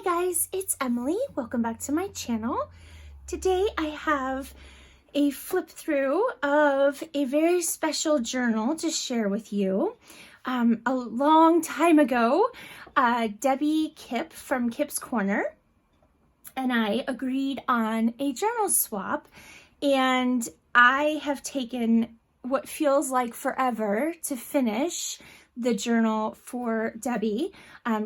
Hi guys, it's Emily. Welcome back to my channel. Today I have a flip through of a very special journal to share with you. A long time ago, Debbie Kipp from Kipp's Korner and I agreed on a journal swap, and I have taken what feels like forever to finish the journal for Debbie.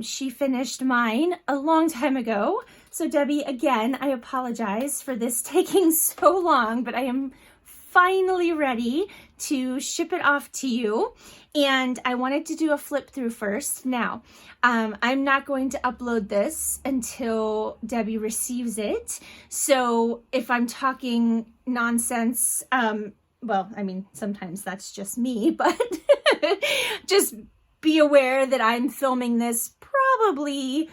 She finished mine a long time ago. So Debbie, again, I apologize for this taking so long, but I am finally ready to ship it off to you. And I wanted to do a flip through first. Now, I'm not going to upload this until Debbie receives it. So if I'm talking nonsense, well, I mean, sometimes that's just me, but just be aware that I'm filming this probably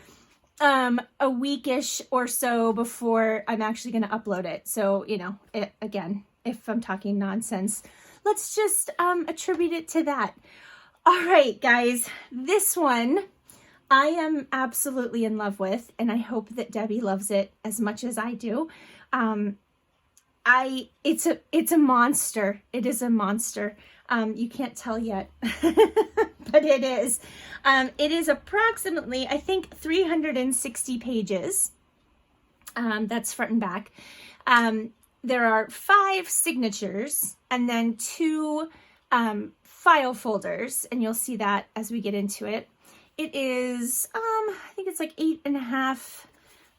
a weekish or so before I'm actually going to upload it. So, you know, again, if I'm talking nonsense, let's just attribute it to that. All right, guys, this one I am absolutely in love with, and I hope that Debbie loves it as much as I do. It's a monster. It is a monster. You can't tell yet, but it is. It is approximately, I think, 360 pages. That's front and back. There are 5 signatures and then 2 file folders, and you'll see that as we get into it. It is, I think it's like 8.5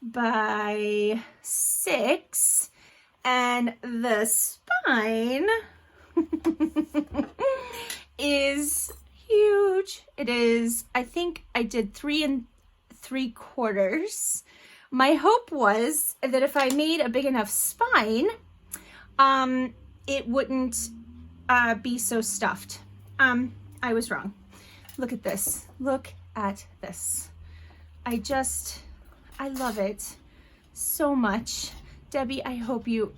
by 6. And the spine is huge. It is, I think I did 3 3/4. My hope was that if I made a big enough spine, it wouldn't be so stuffed. I was wrong. Look at this. Look at this. I love it so much. Debbie, I hope you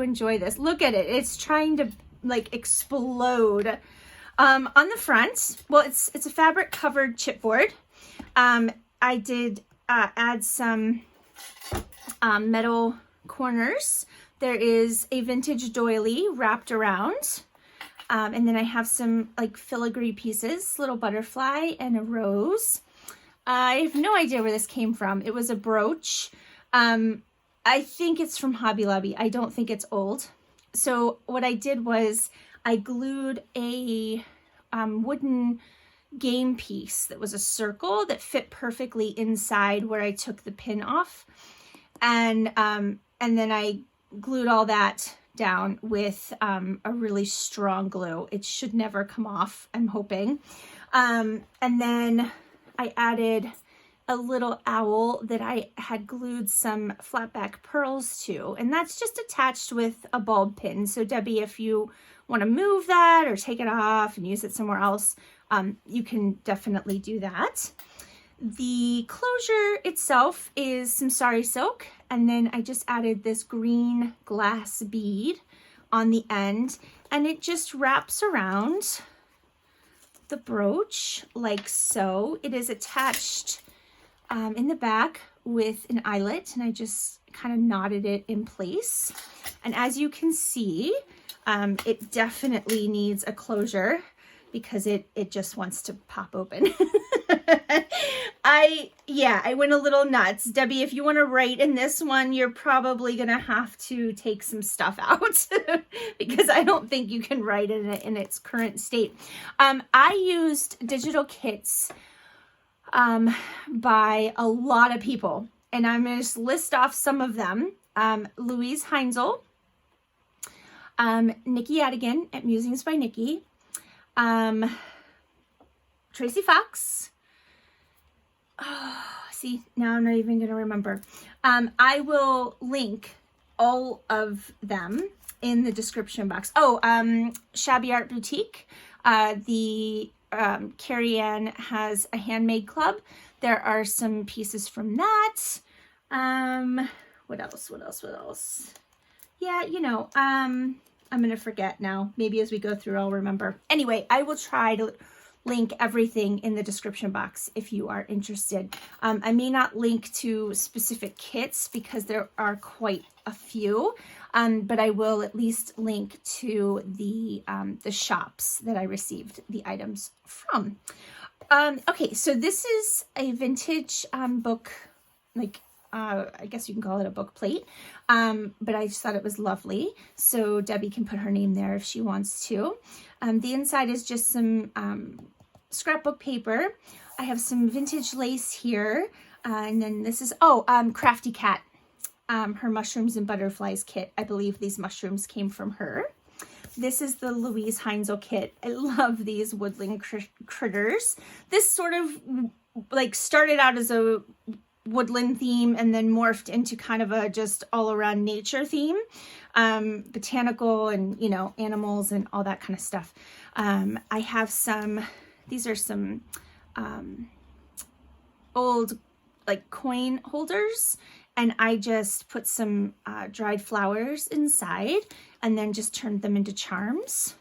enjoy this. Look at it. It's trying to like explode. On the front, well, it's a fabric covered chipboard. I did add some metal corners. There is a vintage doily wrapped around. And then I have some like filigree pieces, little butterfly and a rose. I have no idea where this came from. It was a brooch. I think it's from Hobby Lobby. I don't think it's old. So what I did was I glued a wooden game piece that was a circle that fit perfectly inside where I took the pin off. And then I glued all that down with a really strong glue. It should never come off, I'm hoping. And then I added a little owl that I had glued some flat back pearls to, and that's just attached with a bulb pin. So Debbie, if you want to move that or take it off and use it somewhere else, you can definitely do that. The closure itself is some sari silk, and then I just added this green glass bead on the end, and it just wraps around the brooch like so. It is attached in the back with an eyelet, and I just kind of knotted it in place. And as you can see, it definitely needs a closure because it just wants to pop open. I went a little nuts. Debbie, if you want to write in this one, you're probably going to have to take some stuff out because I don't think you can write in its current state. I used digital kits by a lot of people, and I'm going to just list off some of them. Louise Heinzel, Nikki Adigan at Musings by Nikki, Tracy Fox. Oh, see, now I'm not even going to remember. I will link all of them in the description box. Oh, Shabby Art Boutique. Carrie Ann has a handmade club. There are some pieces from that. What else? Yeah, you know, I'm going to forget now. Maybe as we go through, I'll remember. Anyway, I will try to link everything in the description box if you are interested. I may not link to specific kits because there are quite a few, but I will at least link to the shops that I received the items from. Okay, so this is a vintage book, like I guess you can call it a book plate, but I just thought it was lovely. So Debbie can put her name there if she wants to. The inside is just some scrapbook paper. I have some vintage lace here. And then this is, Crafty Cat, her mushrooms and butterflies kit. I believe these mushrooms came from her. This is the Louise Heinzel kit. I love these woodland critters. This sort of like started out as a woodland theme and then morphed into kind of a just all around nature theme, botanical and, you know, animals and all that kind of stuff. I have some, these are some old like coin holders, and I just put some dried flowers inside and then just turned them into charms.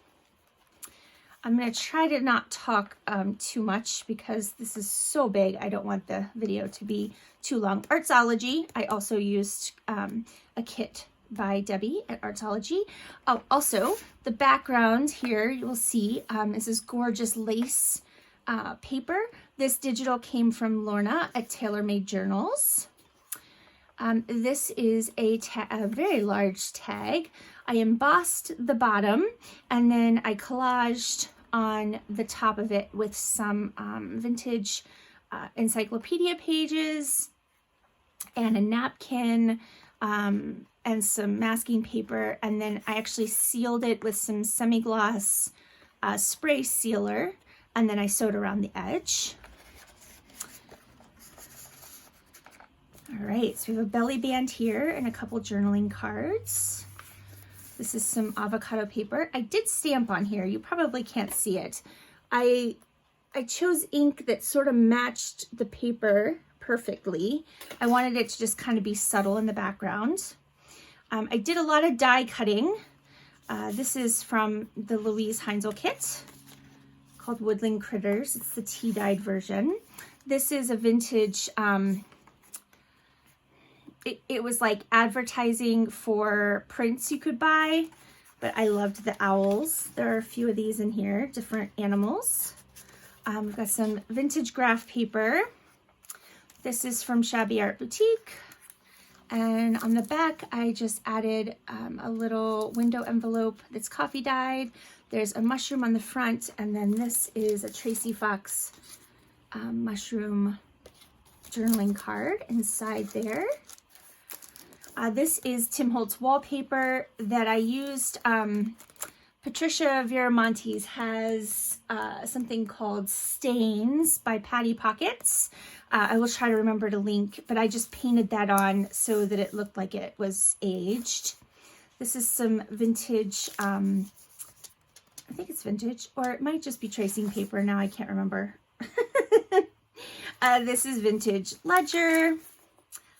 I'm going to try to not talk too much because this is so big. I don't want the video to be too long. Artsology, I also used a kit by Debbie at Artsology. Oh, also, the background here, you will see, is this gorgeous lace paper. This digital came from Lorna at TaylorMade Journals. This is a very large tag. I embossed the bottom and then I collaged on the top of it with some vintage encyclopedia pages and a napkin and some masking paper. And then I actually sealed it with some semi-gloss spray sealer, and then I sewed around the edge. All right, so we have a belly band here and a couple journaling cards. This is some avocado paper. I did stamp on here. You probably can't see it. I chose ink that sort of matched the paper perfectly. I wanted it to just kind of be subtle in the background. I did a lot of die cutting. This is from the Louise Heinzel kit called Woodland Critters. It's the tea-dyed version. This is a vintage... It was like advertising for prints you could buy, but I loved the owls. There are a few of these in here, different animals. We've got some vintage graph paper. This is from Shabby Art Boutique. And on the back, I just added a little window envelope that's coffee dyed. There's a mushroom on the front, and then this is a Tracy Fox mushroom journaling card inside there. This is Tim Holtz wallpaper that I used. Patricia Viramontes has something called Stains by Patty Pockets. I will try to remember to link, but I just painted that on so that it looked like it was aged. This is some vintage, I think it's vintage, or it might just be tracing paper. Now I can't remember. This is vintage ledger.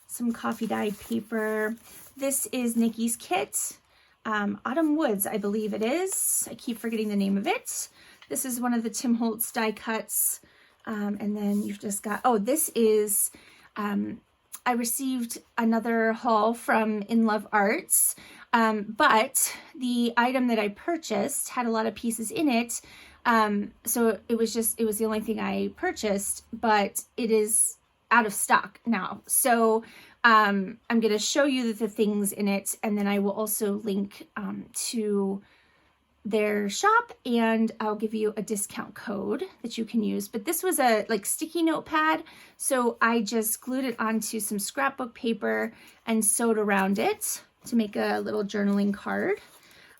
Some coffee dyed paper. This is Nikki's kit. Autumn Woods, I believe it is. I keep forgetting the name of it. This is one of the Tim Holtz die cuts. And then you've just got, this is, I received another haul from In Love Arts, but the item that I purchased had a lot of pieces in it. So it was the only thing I purchased, but it is out of stock now. So I'm going to show you the things in it, and then I will also link to their shop, and I'll give you a discount code that you can use. But this was a like sticky notepad, so I just glued it onto some scrapbook paper and sewed around it to make a little journaling card.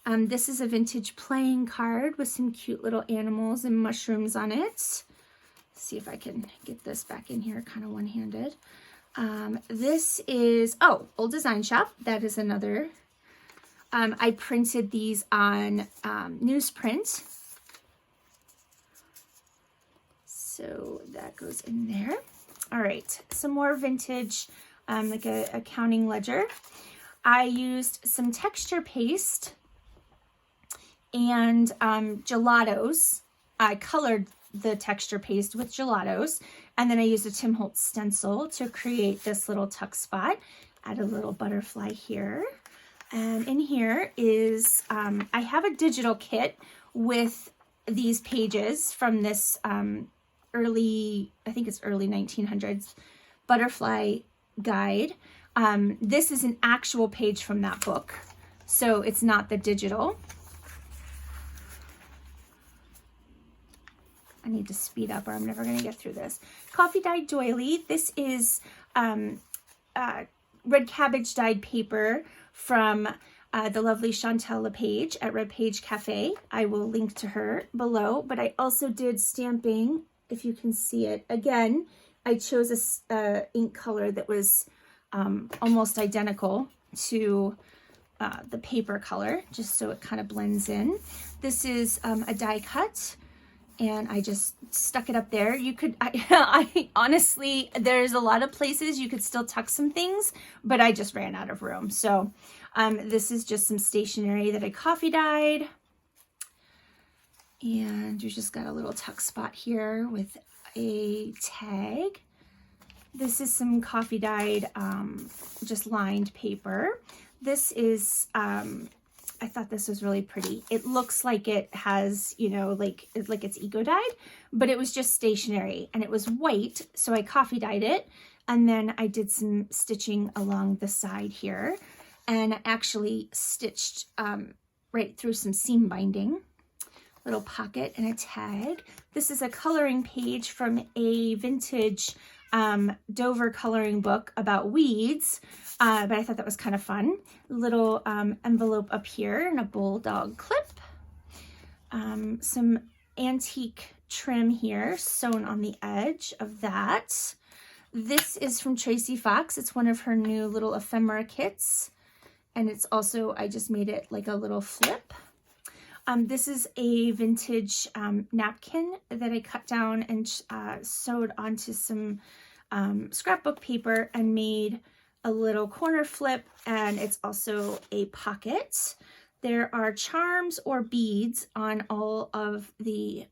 This is a vintage playing card with some cute little animals and mushrooms on it. See if I can get this back in here kind of one-handed. This is, Old Design Shop. That is another. I printed these on newsprint. So that goes in there. All right, some more vintage, like a accounting ledger. I used some texture paste and gelatos. I colored the texture paste with gelatos. And then I used a Tim Holtz stencil to create this little tuck spot. Add a little butterfly here. And in here is, I have a digital kit with these pages from this early, I think it's early 1900s butterfly guide. This is an actual page from that book, so it's not the digital. I need to speed up or I'm never going to get through this. Coffee dyed doily. This is red cabbage dyed paper from the lovely Chantel LePage at Red Page Cafe. I will link to her below, but I also did stamping, if you can see it. Again, I chose a ink color that was almost identical to the paper color, just so it kind of blends in. This is a die cut, and I just stuck it up there. You could, I honestly, there's a lot of places you could still tuck some things, but I just ran out of room. So this is just some stationery that I coffee dyed. And you just got a little tuck spot here with a tag. This is some coffee dyed, just lined paper. This is, I thought this was really pretty. It looks like it has, you know, like it's eco dyed, but it was just stationery and it was white. So I coffee dyed it. And then I did some stitching along the side here and actually stitched right through some seam binding. Little pocket and a tag. This is a coloring page from a vintage Dover coloring book about weeds, but I thought that was kind of fun. Little envelope up here and a bulldog clip. Some antique trim here sewn on the edge of that. This is from Tracy Fox. It's one of her new little ephemera kits, and it's also, I just made it like a little flip. This is a vintage napkin that I cut down and sewed onto some scrapbook paper and made a little corner flip, and it's also a pocket. There are charms or beads on all of the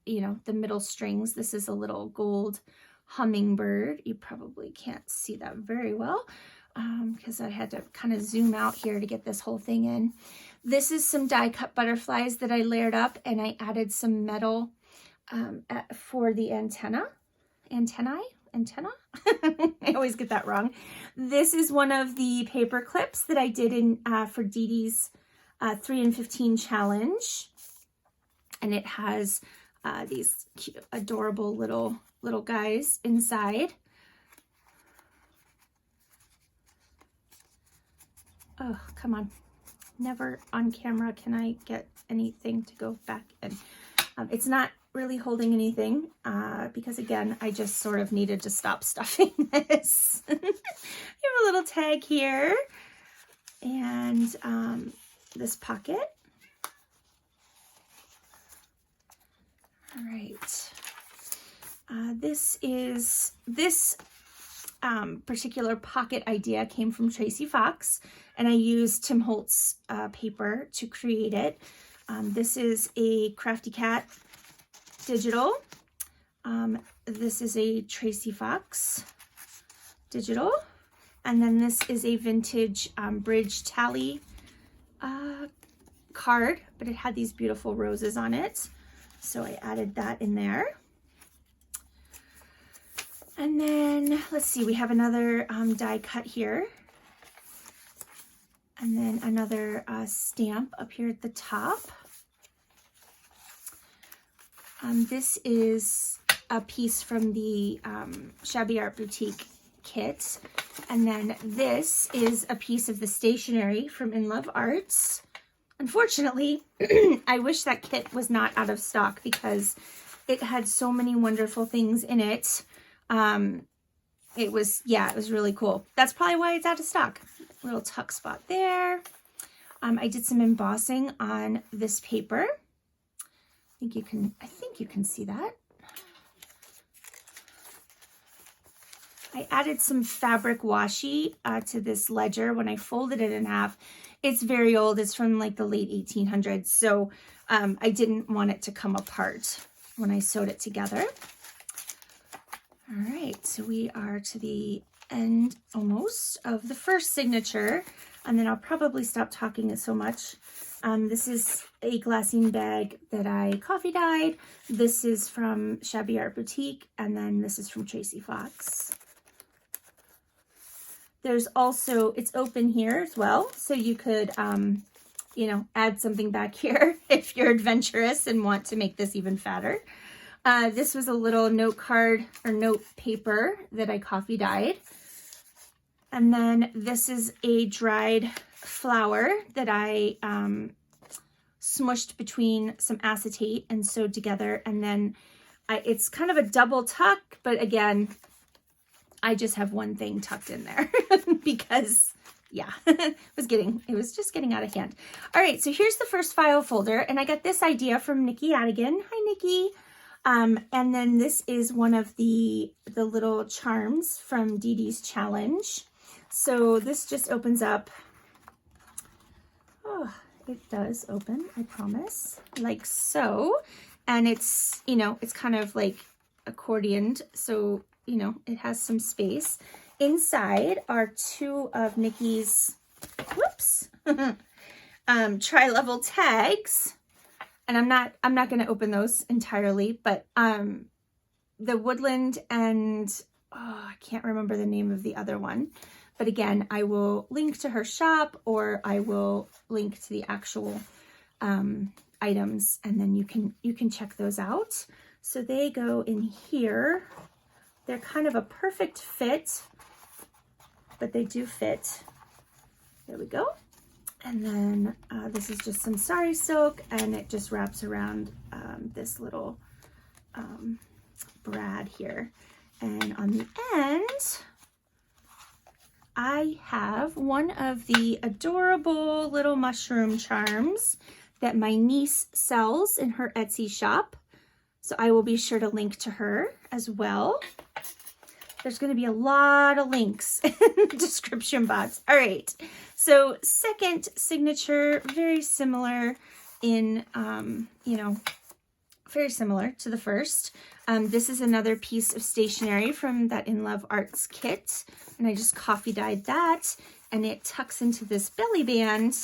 you know, the middle strings. This is a little gold hummingbird. You probably can't see that very well because I had to kind of zoom out here to get this whole thing in. This is some die cut butterflies that I layered up, and I added some metal for the antennae. I always get that wrong. This is one of the paper clips that I did in for Dee Dee's 3 in 15 challenge, and it has these cute, adorable little guys inside. Oh, come on. Never on camera can I get anything to go back in. It's not really holding anything because, again, I just sort of needed to stop stuffing this. You have a little tag here and this pocket. All right. This particular pocket idea came from Tracy Fox, and I used Tim Holtz paper to create it. This is a Crafty Cat digital. This is a Tracy Fox digital. And then this is a vintage bridge tally card, but it had these beautiful roses on it. So I added that in there. And then, let's see, we have another die cut here. And then another stamp up here at the top. This is a piece from the Shabby Art Boutique kit. And then this is a piece of the stationery from In Love Arts. Unfortunately, I wish that kit was not out of stock because it had so many wonderful things in it. It was really cool. That's probably why it's out of stock. Little tuck spot there. I did some embossing on this paper. I think you can see that. I added some fabric washi to this ledger when I folded it in half. It's very old. It's from like the late 1800s. So I didn't want it to come apart. when I sewed it together. All right, so we are to the end almost of the first signature, and then I'll probably stop talking so much. This is a glassine bag that I coffee dyed. This is from Shabby Art Boutique, and then this is from Tracy Fox. There's also, it's open here as well, so you could, you know, add something back here if you're adventurous and want to make this even fatter. This was a little note card or note paper that I coffee dyed. And then this is a dried flower that I smushed between some acetate and sewed together. And then it's kind of a double tuck, but again, I just have one thing tucked in there because, yeah, it was just getting out of hand. All right, so here's the first file folder, and I got this idea from Nikki Adigan. Hi, Nikki. And then this is one of the little charms from Dee Dee's challenge. So this just opens up. Oh, it does open, I promise, like so. And it's, you know, it's kind of like accordioned, so you know, it has some space. Inside are two of Nikki's, whoops, tri-level tags. And I'm not going to open those entirely, but the Woodland and, oh, I can't remember the name of the other one. But again, I will link to her shop, or I will link to the actual items, and then you can check those out. So they go in here. They're kind of a perfect fit, but they do fit. There we go. And then this is just some sari silk, and it just wraps around this little brad here. And on the end, I have one of the adorable little mushroom charms that my niece sells in her Etsy shop. So I will be sure to link to her as well. There's going to be a lot of links in the description box. All right. So second signature, very similar in, you know, very similar to the first. This is another piece of stationery from that In Love Arts kit. And I just coffee dyed that, and it tucks into this belly band.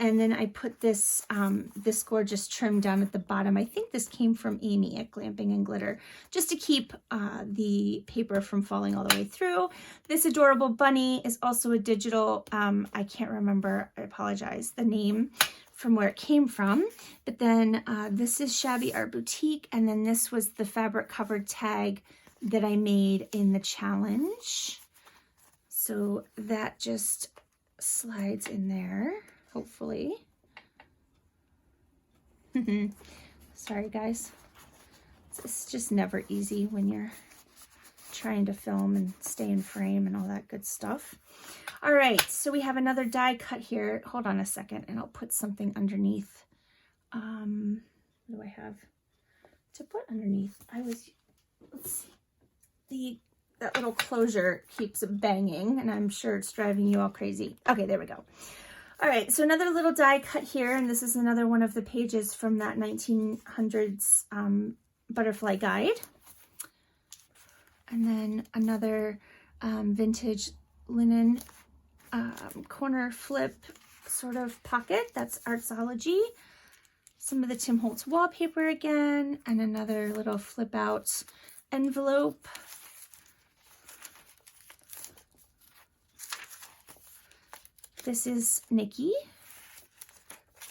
And then I put this this gorgeous trim down at the bottom. I think this came from Amy at Glamping and Glitter, just to keep the paper from falling all the way through. This adorable bunny is also a digital, I can't remember, I apologize, the name from where it came from. But then this is Shabby Art Boutique, and then this was the fabric covered tag that I made in the challenge. So that just slides in there. Hopefully. Sorry guys, it's just never easy when you're trying to film and stay in frame and all that good stuff. All right, so we have another die cut here. Hold on a second and I'll put something underneath. What do I have to put underneath? Let's see, that little closure keeps banging and I'm sure it's driving you all crazy. Okay, there we go. All right, so another little die cut here, and this is another one of the pages from that 1900s butterfly guide. And then another vintage linen corner flip sort of pocket. That's Artsology. Some of the Tim Holtz wallpaper again, and another little flip out envelope. This is Nikki,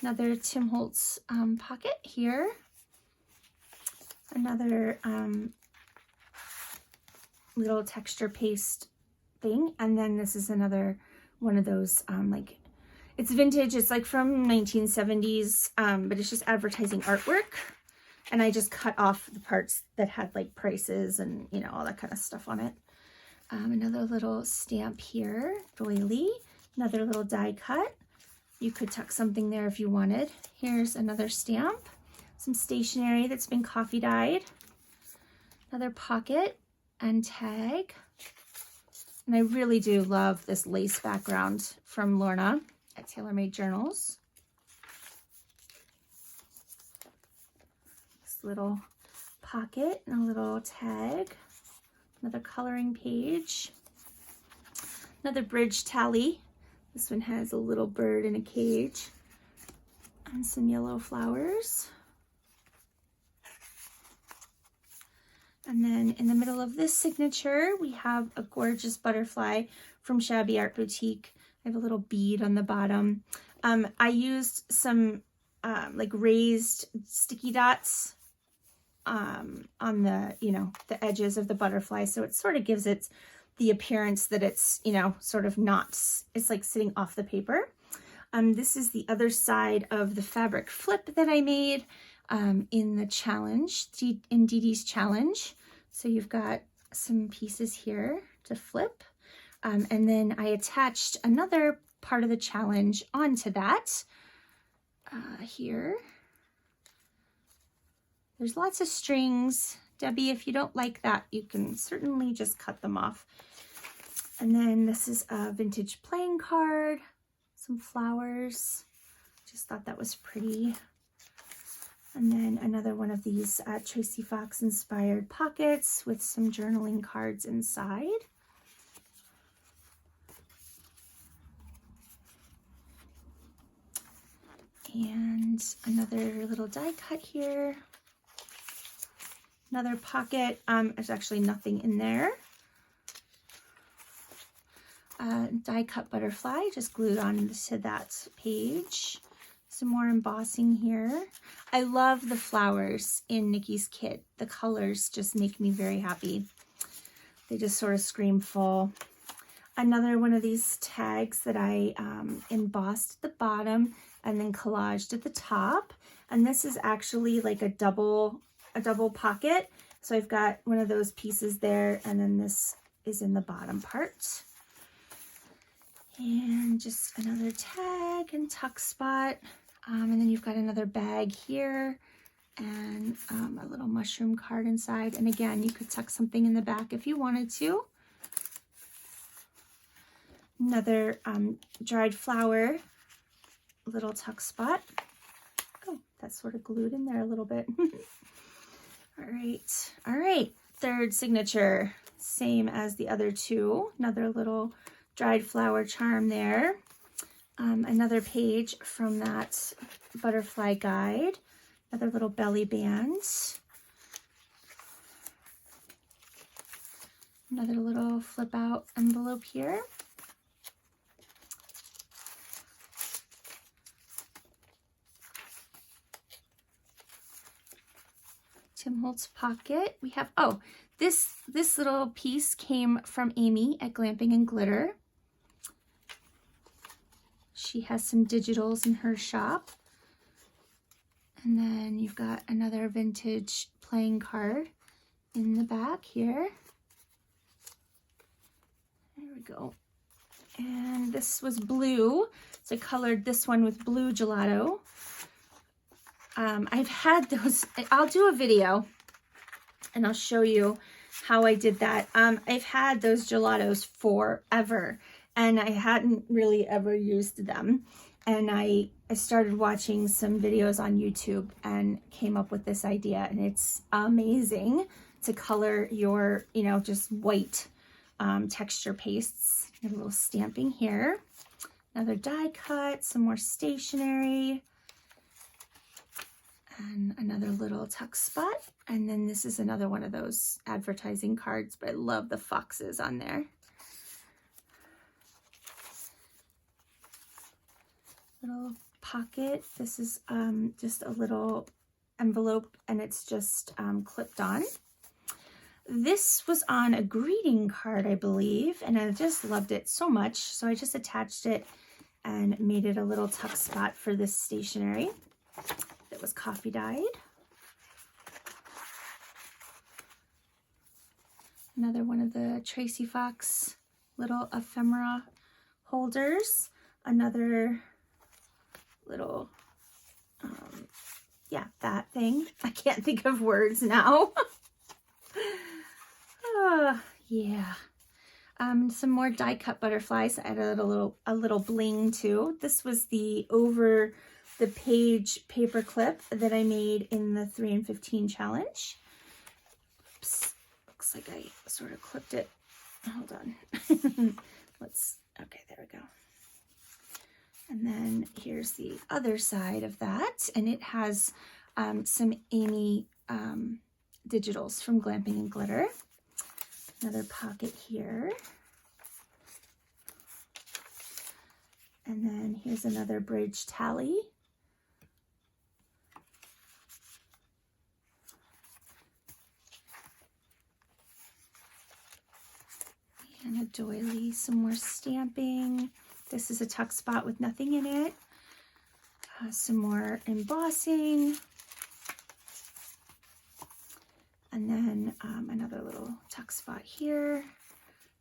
another Tim Holtz pocket here, another little texture paste thing, and then this is another one of those, like, it's vintage, it's like from 1970s, but it's just advertising artwork, and I just cut off the parts that had like prices and, you know, all that kind of stuff on it. Another little stamp here, doily. Another little die cut. You could tuck something there if you wanted. Here's another stamp. Some stationery that's been coffee dyed. Another pocket and tag. And I really do love this lace background from Lorna at Tailor Made Journals. This little pocket and a little tag, another coloring page, another bridge tally. This one has a little bird in a cage and some yellow flowers. And then in the middle of this signature, we have a gorgeous butterfly from Shabby Art Boutique. I have a little bead on the bottom. I used some like raised sticky dots on the, the edges of the butterfly. So it sort of gives it the appearance that it's, sort of not, it's like sitting off the paper. This is the other side of the fabric flip that I made in the challenge, in Dee Dee's challenge. So you've got some pieces here to flip. And then I attached another part of the challenge onto that here. There's lots of strings. Debbie, if you don't like that, you can certainly just cut them off. And then this is a vintage playing card, some flowers. Just thought that was pretty. And then another one of these Tracy Fox inspired pockets with some journaling cards inside. And another little die cut here. Another pocket. There's actually nothing in there. Die cut butterfly just glued onto that page. Some more embossing here. I love the flowers in Nikki's kit. The colors just make me very happy. They just sort of scream fall. Another one of these tags that I embossed at the bottom and then collaged at the top. And this is actually like a double pocket. So I've got one of those pieces there, and then this is in the bottom part. And just another tag and tuck spot. And then you've got another bag here and a little mushroom card inside. And again, you could tuck something in the back if you wanted to. Another dried flower, little tuck spot. Oh, that's sort of glued in there a little bit. All right. Third signature, same as the other two. Another little dried flower charm there. Another page from that butterfly guide. Another little belly band. Another little flip out envelope here. Tim Holtz pocket. We have, oh, this little piece came from Amy at Glamping and Glitter. She has some digitals in her shop. And then you've got another vintage playing card in the back here. There we go. And this was blue. So I colored this one with blue gelato. I've had those, I'll do a video and I'll show you how I did that. I've had those gelatos forever and I hadn't really ever used them. And I started watching some videos on YouTube and came up with this idea, and it's amazing to color your, just white texture pastes. A little stamping here, another die cut, some more stationery, and another little tuck spot. And then this is another one of those advertising cards, but I love the foxes on there. Little pocket. This is just a little envelope, and it's just clipped on. This was on a greeting card, I believe, and I just loved it so much. So I just attached it and made it a little tuck spot for this stationery that was coffee dyed. Another one of the Tracy Fox little ephemera holders. Another little, yeah, that thing. I can't think of words now. Yeah. Some more die cut butterflies. I added a little bling too. This was the over the page paper clip that I made in the 3 and 15 challenge. Oops, looks like I sort of clipped it. Hold on. Okay, there we go. And then here's the other side of that, and it has some Amy digitals from Glamping and Glitter. Another pocket here. And then here's another bridge tally. And a doily, some more stamping. This is a tuck spot with nothing in it. Some more embossing. And then another little tuck spot here.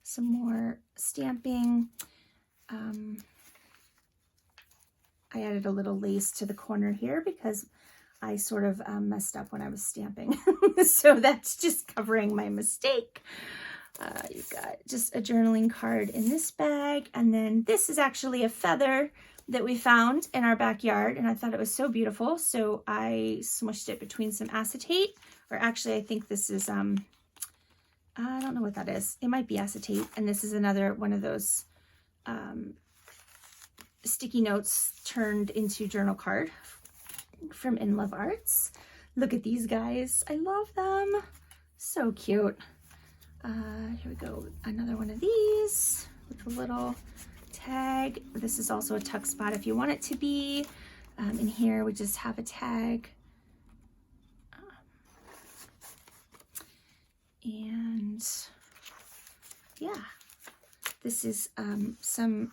Some more stamping. I added a little lace to the corner here because I sort of messed up when I was stamping. So that's just covering my mistake. You've got just a journaling card in this bag. And then this is actually a feather that we found in our backyard. And I thought it was so beautiful. So I smushed it between some acetate. Or actually, I think this is, I don't know what that is. It might be acetate. And this is another one of those sticky notes turned into journal card from In Love Arts. Look at these guys. I love them. So cute. Here we go. Another one of these with a little tag. This is also a tuck spot if you want it to be. In here, we just have a tag. And yeah, this is some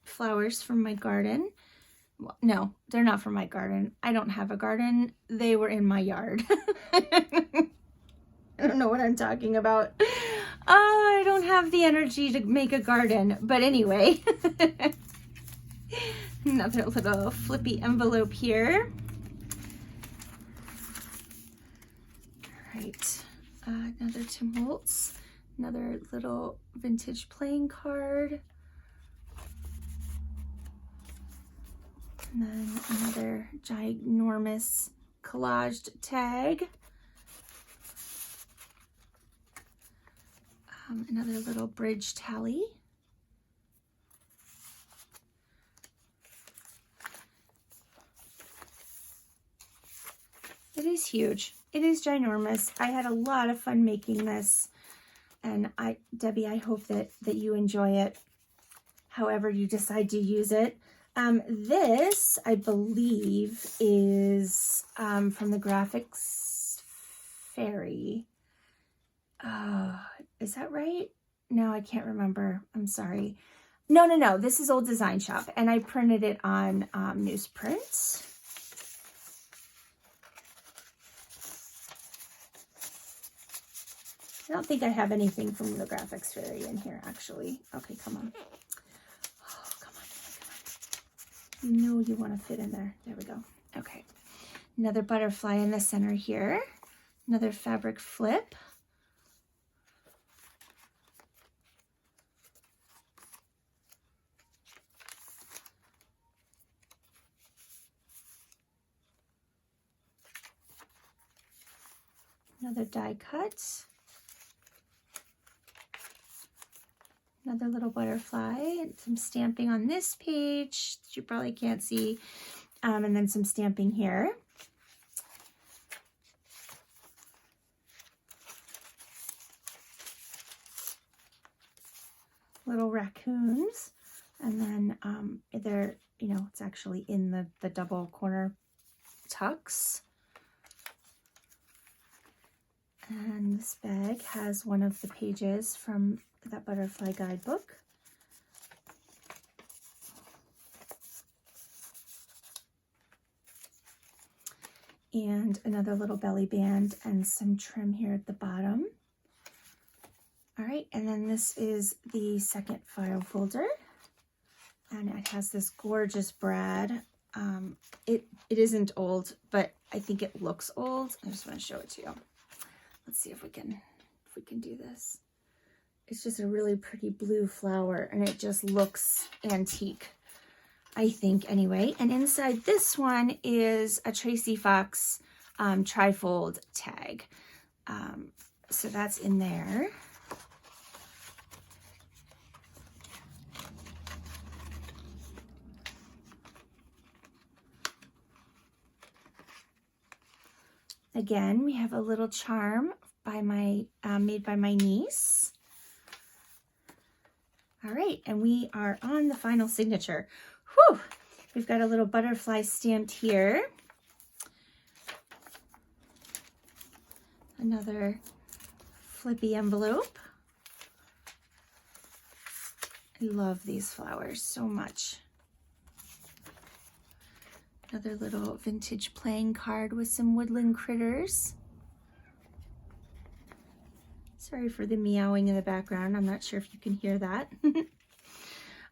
flowers from my garden. Well, no, they're not from my garden. I don't have a garden. They were in my yard. I don't know what I'm talking about. I don't have the energy to make a garden. But anyway, another little flippy envelope here. All right, another Tim Holtz, another little vintage playing card. And then another ginormous collaged tag. Another little bridge tally. It is huge. It is ginormous. I had a lot of fun making this. And Debbie, I hope that you enjoy it however you decide to use it. This, I believe, is from the Graphics Fairy. Is that right? No, I can't remember. I'm sorry. No. This is Old Design Shop, and I printed it on newsprint. I don't think I have anything from the Graphics Fairy in here, actually. Okay, come on. Oh, come on. You know you want to fit in there. There we go. Okay. Another butterfly in the center here. Another fabric flip. Another die cut. Another little butterfly and some stamping on this page that you probably can't see. And then some stamping here. Little raccoons. And then they're, it's actually in the double corner tucks. And this bag has one of the pages from that butterfly guidebook. And another little belly band and some trim here at the bottom. All right, and then this is the second file folder. And it has this gorgeous brad. It isn't old, but I think it looks old. I just want to show it to you. Let's see if we can do this. It's just a really pretty blue flower, and it just looks antique, I think, anyway. And inside this one is a Tracy Fox trifold tag. So that's in there. Again, we have a little charm by my made by my niece. All right, and we are on the final signature. Whew! We've got a little butterfly stamped here. Another flippy envelope. I love these flowers so much. Another little vintage playing card with some woodland critters. Sorry for the meowing in the background. I'm not sure if you can hear that.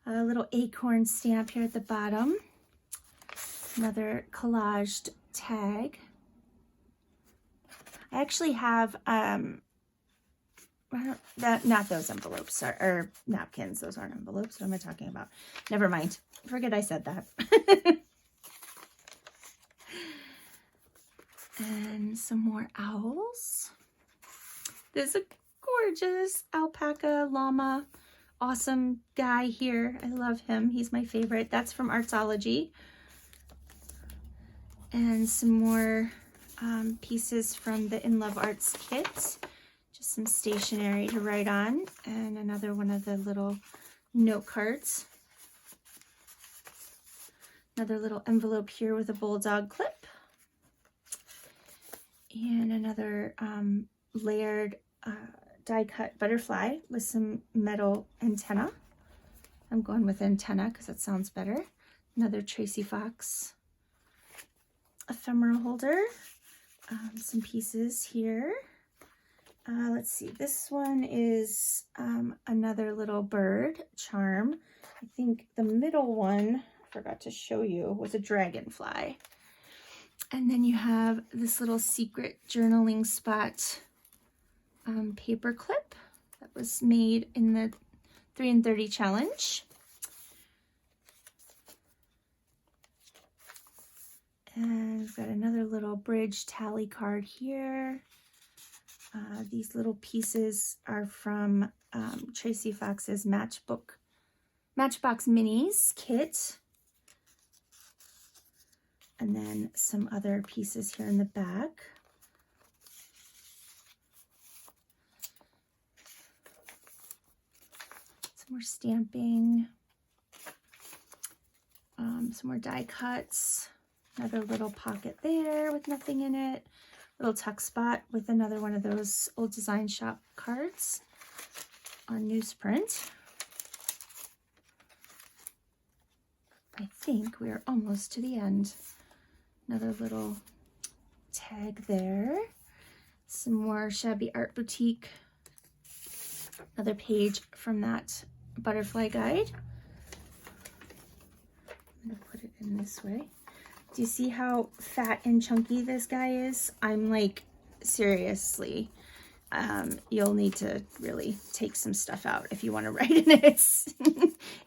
A little acorn stamp here at the bottom. Another collaged tag. I actually have, not those envelopes, or napkins. Those aren't envelopes. What am I talking about? Never mind. Forget I said that. And some more owls. There's a gorgeous alpaca llama. Awesome guy here. I love him. He's my favorite. That's from Artsology. And some more pieces from the In Love Arts kit. Just some stationery to write on. And another one of the little note cards. Another little envelope here with a bulldog clip. And another layered die-cut butterfly with some metal antenna. I'm going with antenna because that sounds better. Another Tracy Fox ephemera holder. Some pieces here. Let's see, this one is another little bird charm. I think the middle one, I forgot to show you, was a dragonfly. And then you have this little secret journaling spot paper clip that was made in the 3 in 30 challenge. And we've got another little bridge tally card here. These little pieces are from Tracy Fox's Matchbox Minis kit. And then some other pieces here in the back. Some more stamping. Some more die cuts. Another little pocket there with nothing in it. Little tuck spot with another one of those old design shop cards on newsprint. I think we are almost to the end. Another little tag there. Some more Shabby Art Boutique. Another page from that butterfly guide. I'm going to put it in this way. Do you see how fat and chunky this guy is? I'm like, seriously, you'll need to really take some stuff out if you want to write in it.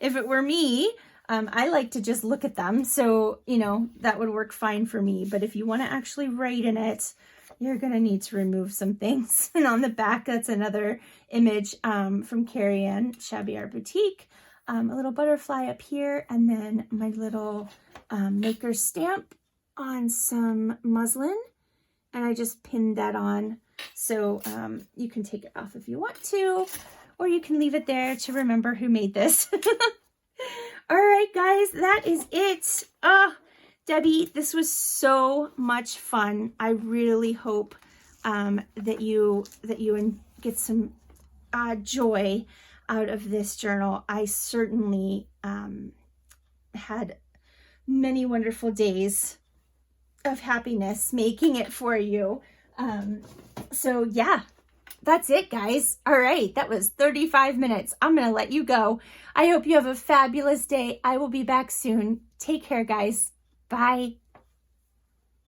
If it were me, I like to just look at them. So, you know, that would work fine for me. But if you want to actually write in it, you're going to need to remove some things. And on the back, that's another image from Carrie Ann, Shabby Art Boutique. A little butterfly up here, and then my little maker stamp on some muslin. And I just pinned that on. So you can take it off if you want to, or you can leave it there to remember who made this. All right, guys, that is it. Debbie, this was so much fun. I really hope that you get some joy out of this journal. I certainly had many wonderful days of happiness making it for you. So yeah, that's it, guys. All right, that was 35 minutes. I'm gonna let you go. I hope you have a fabulous day. I will be back soon. Take care, guys. Bye.